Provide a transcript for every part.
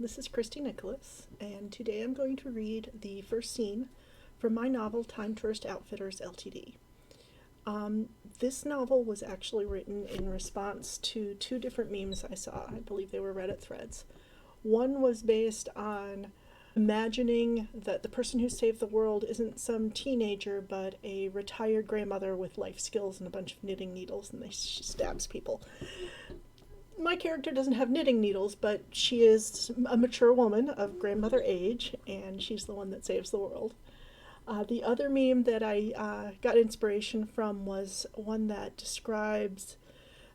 this is Christy Nicholas, and today I'm going to read the first scene from my novel, Tourist Outfitters, LTD. This novel was actually written in response to two different memes I saw. I believe they were Reddit threads. One was based on imagining that the person who saved the world isn't some teenager, but a retired grandmother with life skills and a bunch of knitting needles, and she stabs people. My character doesn't have knitting needles, but she is a mature woman of grandmother age, and she's the one that saves the world. The other meme that I got inspiration from was one that describes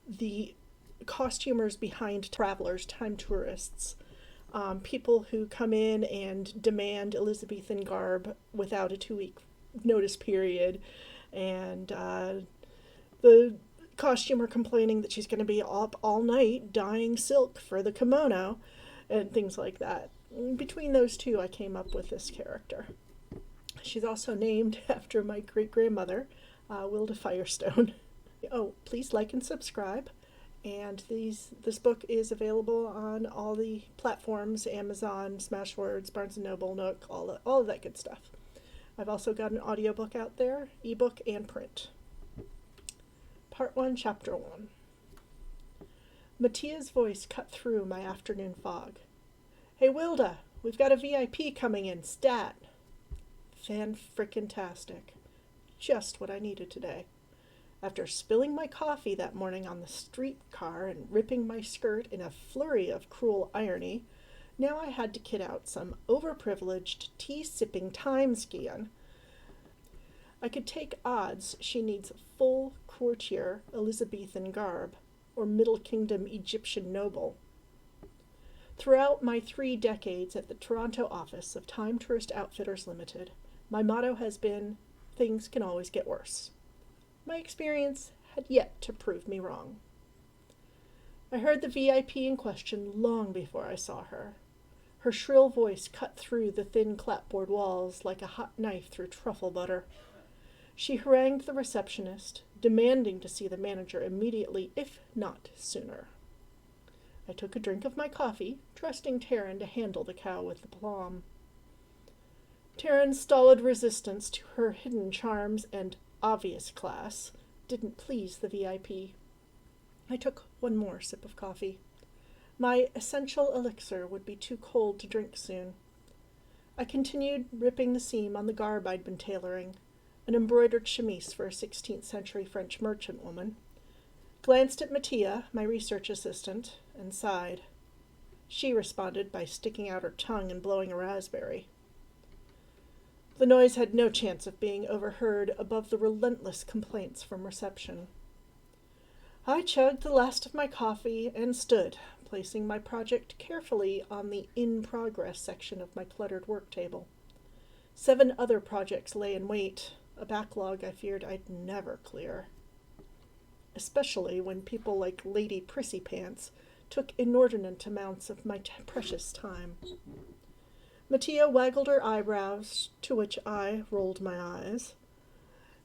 the costumers behind travelers, time tourists, people who come in and demand Elizabethan garb without a 2-week notice period, and the costumer complaining that she's going to be up all night dyeing silk for the kimono and things like that. Between those two, I came up with this character. She's also named after my great-grandmother, Wilda Firestone. Oh, please like and subscribe. And this book is available on all the platforms, Amazon, Smashwords, Barnes & Noble, Nook, all of that good stuff. I've also got an audiobook out there, ebook and print. Part 1, Chapter 1. Mattea's voice cut through my afternoon fog. "Hey, Wilda, we've got a VIP coming in, stat." Fan-frickin-tastic. Just what I needed today. After spilling my coffee that morning on the streetcar and ripping my skirt in a flurry of cruel irony, now I had to kid out some overprivileged, tea-sipping time-skian. I could take odds she needs full courtier Elizabethan garb, or Middle Kingdom Egyptian noble. Throughout my 3 decades at the Toronto office of Tourist Outfitters Limited, my motto has been, things can always get worse. My experience had yet to prove me wrong. I heard the VIP in question long before I saw her. Her shrill voice cut through the thin clapboard walls like a hot knife through truffle butter. She harangued the receptionist, demanding to see the manager immediately, if not sooner. I took a drink of my coffee, trusting Taryn to handle the cow with aplomb. Taryn's stolid resistance to her hidden charms and obvious class didn't please the VIP. I took one more sip of coffee. My essential elixir would be too cold to drink soon. I continued ripping the seam on the garb I'd been tailoring, an embroidered chemise for a 16th century French merchant woman, glanced at Mattea, my research assistant, and sighed. She responded by sticking out her tongue and blowing a raspberry. The noise had no chance of being overheard above the relentless complaints from reception. I chugged the last of my coffee and stood, placing my project carefully on the in-progress section of my cluttered work table. 7 other projects lay in wait, a backlog I feared I'd never clear. Especially when people like Lady Prissy Pants took inordinate amounts of my precious time. Mattea waggled her eyebrows, to which I rolled my eyes.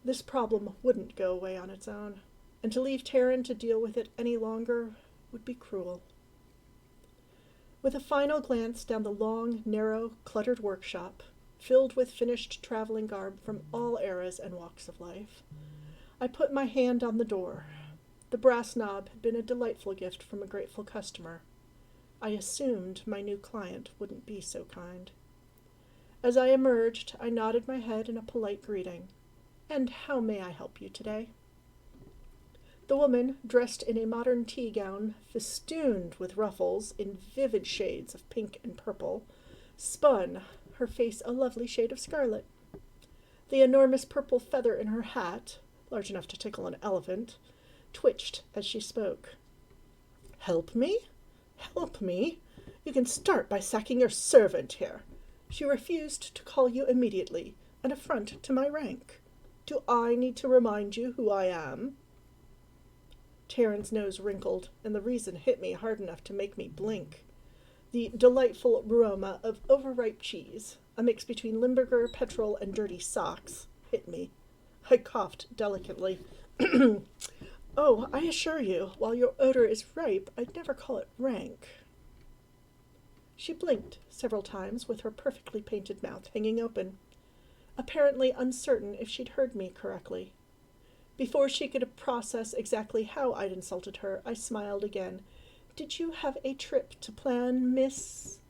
This problem wouldn't go away on its own, and to leave Taryn to deal with it any longer would be cruel. With a final glance down the long, narrow, cluttered workshop, filled with finished traveling garb from all eras and walks of life, I put my hand on the door. The brass knob had been a delightful gift from a grateful customer. I assumed my new client wouldn't be so kind. As I emerged, I nodded my head in a polite greeting. "And how may I help you today?" The woman, dressed in a modern tea gown festooned with ruffles in vivid shades of pink and purple, spun, her face a lovely shade of scarlet. The enormous purple feather in her hat, large enough to tickle an elephant, twitched as she spoke. "Help me? Help me? You can start by sacking your servant here. She refused to call you immediately, an affront to my rank. Do I need to remind you who I am?" Taryn's nose wrinkled, and the reason hit me hard enough to make me blink. The delightful aroma of overripe cheese, a mix between Limburger, petrol, and dirty socks, hit me. I coughed delicately. "Oh, I assure you, while your odor is ripe, I'd never call it rank." She blinked several times with her perfectly painted mouth hanging open, apparently uncertain if she'd heard me correctly. Before she could process exactly how I'd insulted her, I smiled again. "Did you have a trip to plan, Miss—"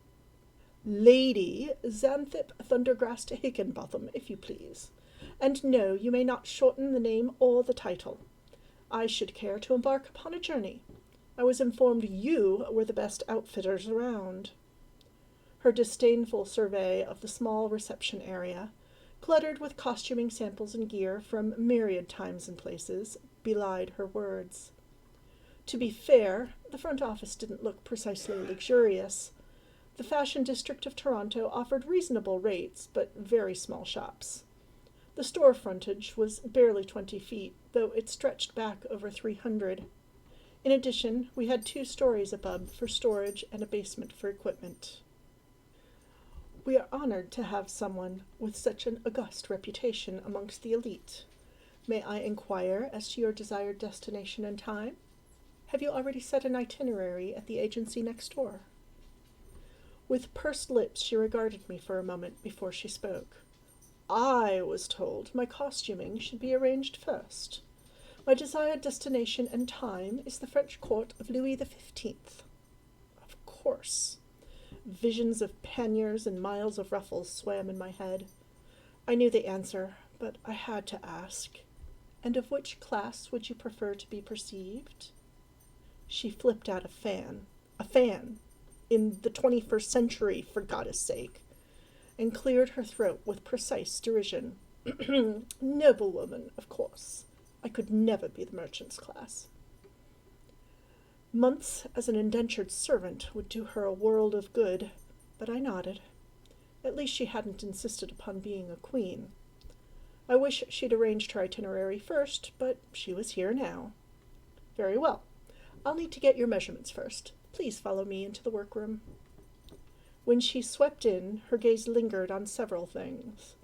"Lady Xanthip Thundergrass to Higginbotham, if you please. And no, you may not shorten the name or the title. I should care to embark upon a journey. I was informed you were the best outfitters around." Her disdainful survey of the small reception area, cluttered with costuming samples and gear from myriad times and places, belied her words. To be fair, the front office didn't look precisely luxurious. The fashion district of Toronto offered reasonable rates, but very small shops. The store frontage was barely 20 feet, though it stretched back over 300. In addition, we had 2 stories above for storage and a basement for equipment. "We are honored to have someone with such an august reputation amongst the elite. May I inquire as to your desired destination and time? Have you already set an itinerary at the agency next door?" With pursed lips, she regarded me for a moment before she spoke. "I was told my costuming should be arranged first. My desired destination and time is the French court of Louis XV. Of course. Visions of panniers and miles of ruffles swam in my head. I knew the answer, but I had to ask. "And of which class would you prefer to be perceived?" She flipped out a fan, in the 21st century, for goddess sake, and cleared her throat with precise derision. "Noblewoman, of course. I could never be the merchant's class." Months as an indentured servant would do her a world of good, but I nodded. At least she hadn't insisted upon being a queen. I wish she'd arranged her itinerary first, but she was here now. "Very well. I'll need to get your measurements first. Please follow me into the workroom." When she swept in, her gaze lingered on several things.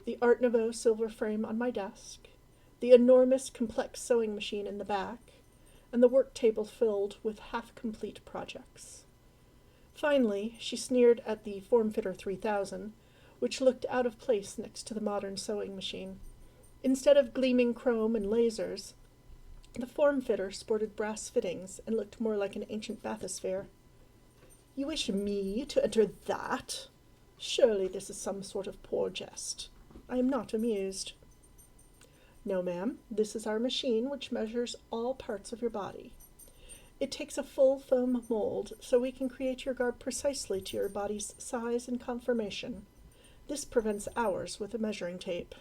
The Art Nouveau silver frame on my desk, the enormous complex sewing machine in the back, and the work table filled with half-complete projects. Finally, she sneered at the Formfitter 3000, which looked out of place next to the modern sewing machine. Instead of gleaming chrome and lasers, the Formfitter sported brass fittings and looked more like an ancient bathysphere. "You wish me to enter that? Surely this is some sort of poor jest. I am not amused." "No, ma'am, this is our machine which measures all parts of your body. It takes a full foam mold, so we can create your garb precisely to your body's size and conformation. This prevents hours with a measuring tape."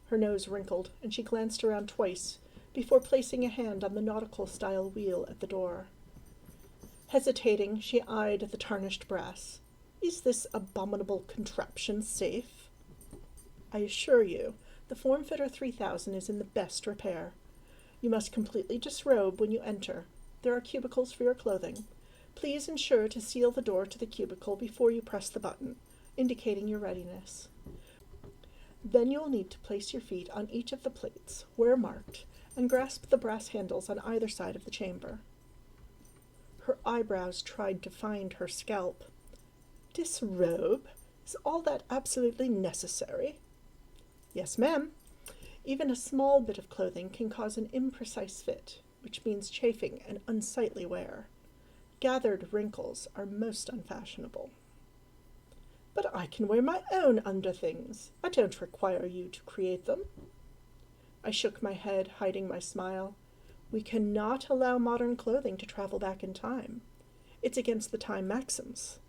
Her nose wrinkled, and she glanced around twice before placing a hand on the nautical-style wheel at the door. Hesitating, she eyed the tarnished brass. "Is this abominable contraption safe?" "I assure you, the Formfitter 3000 is in the best repair. You must completely disrobe when you enter. There are cubicles for your clothing. Please ensure to seal the door to the cubicle before you press the button, indicating your readiness. Then you will need to place your feet on each of the plates, where marked, and grasp the brass handles on either side of the chamber." Her eyebrows tried to find her scalp. "Disrobe? Is all that absolutely necessary?" "Yes, ma'am. Even a small bit of clothing can cause an imprecise fit, which means chafing and unsightly wear. Gathered wrinkles are most unfashionable." "But I can wear my own underthings. I don't require you to create them." I shook my head, hiding my smile. "We cannot allow modern clothing to travel back in time. It's against the time maxims."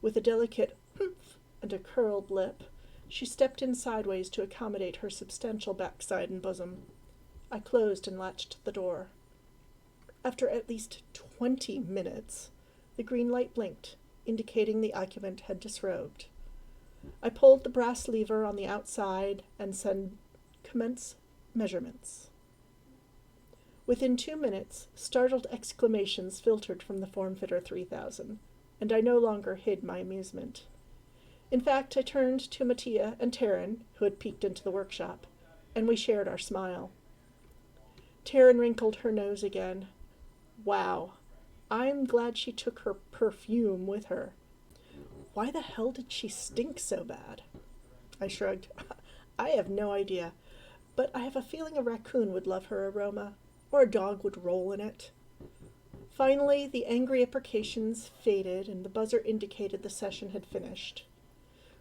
With a delicate humph and a curled lip, she stepped in sideways to accommodate her substantial backside and bosom. I closed and latched the door. After at least 20 minutes, the green light blinked, indicating the occupant had disrobed. I pulled the brass lever on the outside and said, "Commence measurements." Within 2 minutes, startled exclamations filtered from the Formfitter 3000, and I no longer hid my amusement. In fact, I turned to Mattea and Taryn, who had peeked into the workshop, and we shared our smile. Taryn wrinkled her nose again. "Wow, I'm glad she took her perfume with her. Why the hell did she stink so bad? I shrugged. I have no idea, but I have a feeling a raccoon would love her aroma, or a dog would roll in it. Finally, the angry imprecations faded, and the buzzer indicated the session had finished.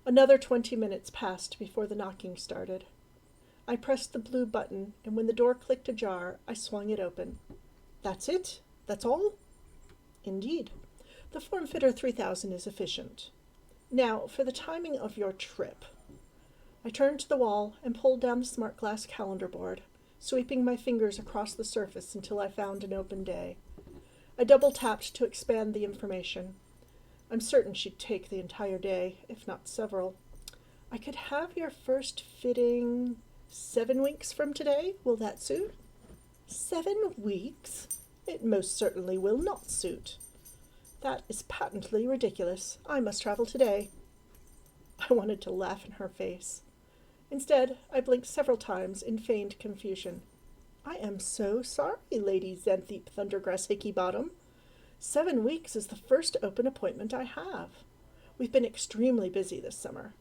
Another 20 minutes passed before the knocking started. I pressed the blue button, and when the door clicked ajar, I swung it open. That's it? That's all? Indeed. The Formfitter 3000 is efficient. Now, for the timing of your trip. I turned to the wall and pulled down the smart glass calendar board, sweeping my fingers across the surface until I found an open day. I double-tapped to expand the information. I'm certain she'd take the entire day, if not several. I could have your first fitting 7 weeks from today. Will that suit? 7 weeks? It most certainly will not suit. That is patently ridiculous. I must travel today. I wanted to laugh in her face. Instead, I blinked several times in feigned confusion. I am so sorry, Lady Xanthippe Thundergrass Hickeybottom. 7 weeks is the first open appointment I have. We've been extremely busy this summer.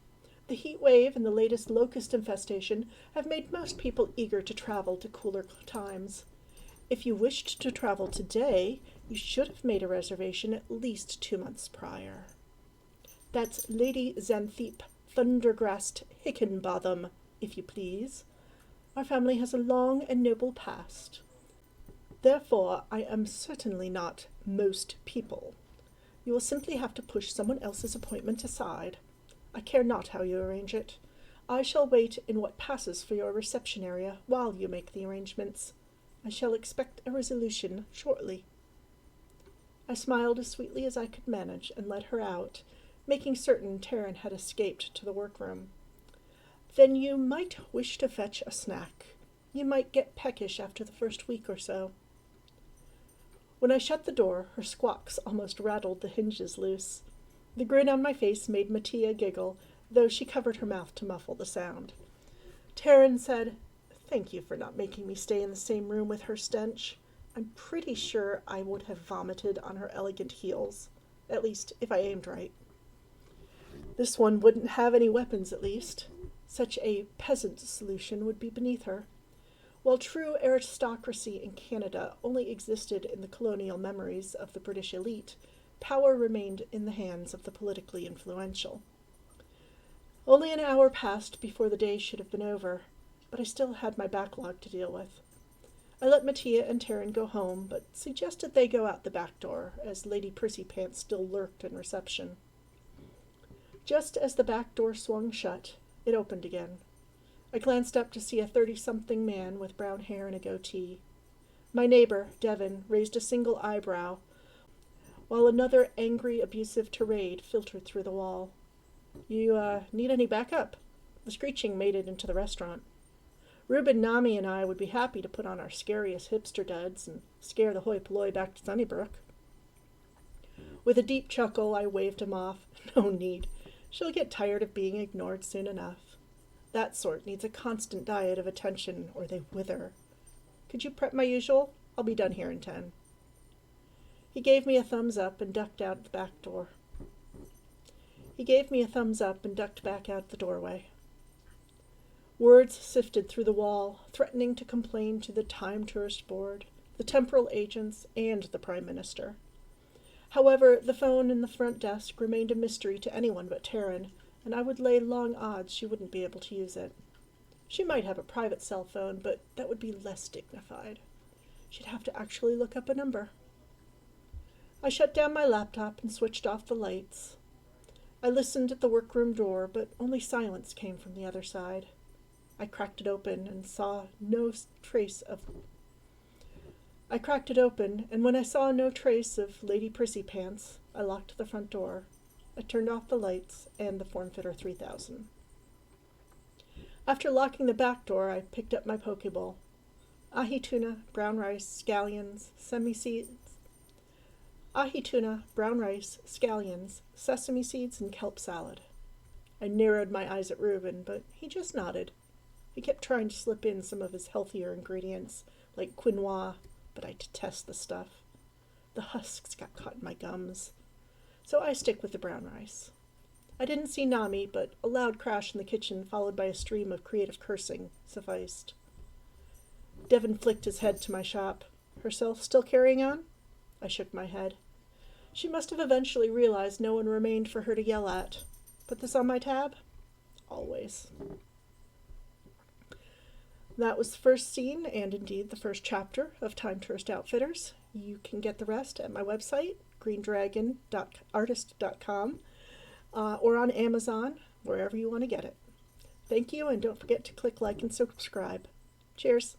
The heat wave and the latest locust infestation have made most people eager to travel to cooler times. If you wished to travel today, you should have made a reservation at least 2 months prior. That's Lady Xanthippe Thundergrass Hickenbotham, if you please. Our family has a long and noble past. Therefore, I am certainly not most people. You will simply have to push someone else's appointment aside. I care not how you arrange it. I shall wait in what passes for your reception area while you make the arrangements. I shall expect a resolution shortly. I smiled as sweetly as I could manage and let her out, making certain Taryn had escaped to the workroom. Then you might wish to fetch a snack. You might get peckish after the first week or so. When I shut the door, her squawks almost rattled the hinges loose. The grin on my face made Mattea giggle, though she covered her mouth to muffle the sound. Taryn said, "Thank you for not making me stay in the same room with her stench. I'm pretty sure I would have vomited on her elegant heels, at least if I aimed right. This one wouldn't have any weapons, at least. Such a peasant solution would be beneath her. While true aristocracy in Canada only existed in the colonial memories of the British elite, power remained in the hands of the politically influential. Only an hour passed before the day should have been over, but I still had my backlog to deal with. I let Mattea and Taryn go home, but suggested they go out the back door, as Lady Percypants still lurked in reception. Just as the back door swung shut, it opened again. I glanced up to see a 30-something man with brown hair and a goatee. My neighbor, Devon, raised a single eyebrow, while another angry, abusive tirade filtered through the wall. You, need any backup? The screeching made it into the restaurant. Reuben, Nami, and I would be happy to put on our scariest hipster duds and scare the hoi polloi back to Sunnybrook. With a deep chuckle, I waved him off. No need. She'll get tired of being ignored soon enough. That sort needs a constant diet of attention, or they wither. Could you prep my usual? I'll be done here in 10. He gave me a thumbs up and ducked out the back door. He gave me a thumbs up and ducked back out the doorway. Words sifted through the wall, threatening to complain to the Time Tourist Board, the Temporal agents, and the Prime Minister. However, the phone in the front desk remained a mystery to anyone but Taryn, and I would lay long odds she wouldn't be able to use it. She might have a private cell phone, but that would be less dignified. She'd have to actually look up a number. I shut down my laptop and switched off the lights. I listened at the workroom door, but only silence came from the other side. I cracked it open and saw no trace of... I cracked it open, and when I saw no trace of Lady Percypants, I locked the front door. I turned off the lights and the Formfitter 3000. After locking the back door, I picked up my Pokeball. Ahi tuna, brown rice, scallions, sesame seeds, sesame seeds, and kelp salad. I narrowed my eyes at Reuben, but he just nodded. He kept trying to slip in some of his healthier ingredients, like quinoa, but I detest the stuff. The husks got caught in my gums. So I stick with the brown rice. I didn't see Nami, but a loud crash in the kitchen, followed by a stream of creative cursing, sufficed. Devon flicked his head to my shop. Herself still carrying on? I shook my head. She must have eventually realized no one remained for her to yell at. Put this on my tab? Always. That was the first scene, and indeed the first chapter of Time Tourist Outfitters. You can get the rest at my website, greendragon.artist.com, or on Amazon, wherever you want to get it. Thank you, and don't forget to click like and subscribe. Cheers.